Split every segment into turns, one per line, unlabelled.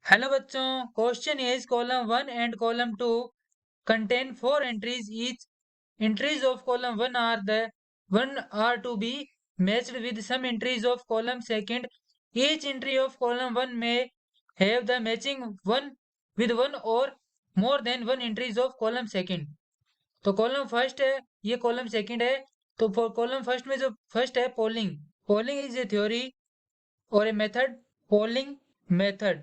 Hello बच्चों, question is column one and column to contain four entries. Each entries of column one are to be matched with some entries of column second. Each entry of column one may have the matching one with one or more than one entries of column second. तो column first है, ये column second है। तो column first में जो first है polling, polling is a theory और a method, polling method.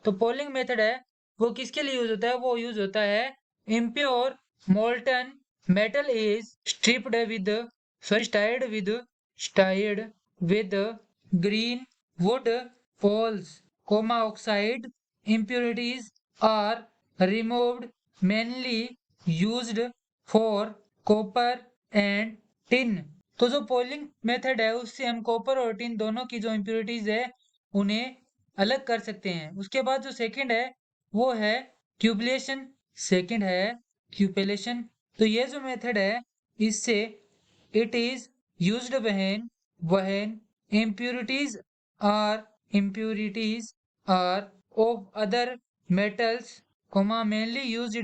तो पोलिंग मेथड है वो किसके लिए यूज होता है? वो यूज होता है impure molten metal is stripped with stirred with green wood poles comma oxide impurities are removed mainly used for copper and tin। तो जो पोलिंग मेथड है उससे हम कॉपर और टिन दोनों की जो इम्प्योरिटीज है उन्हें अलग कर सकते हैं। उसके बाद जो सेकंड है वो है क्यूबलेशन। सेकंड है क्यूपेलेशन। तो ये जो मेथड है इससे it is used when impurities are of other metals comma mainly used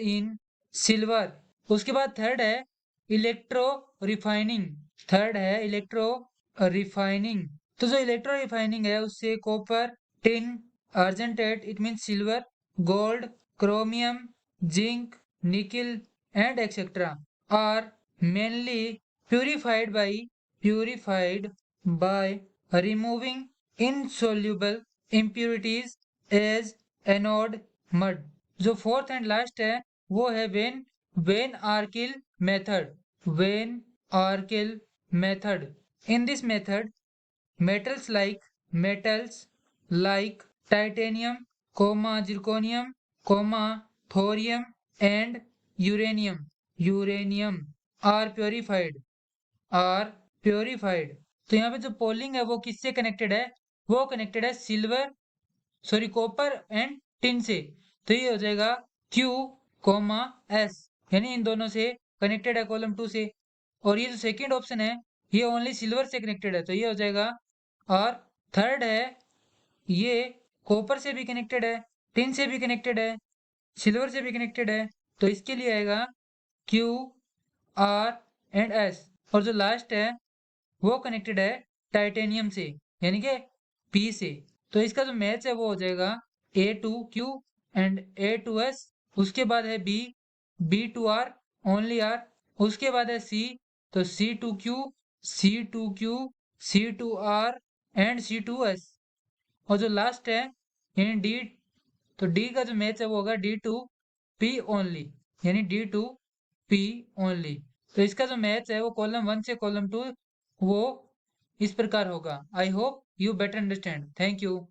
in silver. उसके बाद थर्ड है इलेक्ट्रो रिफाइनिंग। थर्ड है इलेक्ट्रो रिफाइनिंग। तो जो इलेक्ट्रो रिफाइनिंग है उससे copper, tin, argentum it mean silver, gold, chromium, zinc, nickel and etcetera are mainly purified by removing insoluble impurities as anode mud। जो fourth and last है वो है van Arkel method. Van Arkel method. In this method, metals like titanium, zirconium, thorium and uranium are are purified. तो यहाँ पे जो polling है वो किससे कनेक्टेड है? वो कनेक्टेड है silver, sorry copper and tin से। तो ये हो जाएगा क्यू कोमा एस, यानी इन दोनों से कनेक्टेड है कॉलम टू से। और ये जो सेकेंड ऑप्शन है ये ओनली सिल्वर से कनेक्टेड है, तो ये हो जाएगा। और थर्ड है ये कॉपर से भी कनेक्टेड है, टिन से भी कनेक्टेड है, सिल्वर से भी कनेक्टेड है, तो इसके लिए आएगा क्यू आर एंड एस। और जो लास्ट है वो कनेक्टेड है टाइटेनियम से, यानी कि पी से। तो इसका जो मैच है वो हो जाएगा A2Q एंड A2S। उसके बाद है B2R ओनली R। उसके बाद है C, तो C2Q C2Q C2R and C2S। और जो लास्ट है यानी D, तो D का जो मैच है वो होगा D2P ओनली, यानी D2P ओनली। तो इसका जो मैच है वो कॉलम वन से कॉलम टू वो इस प्रकार होगा। I hope you better understand. Thank you.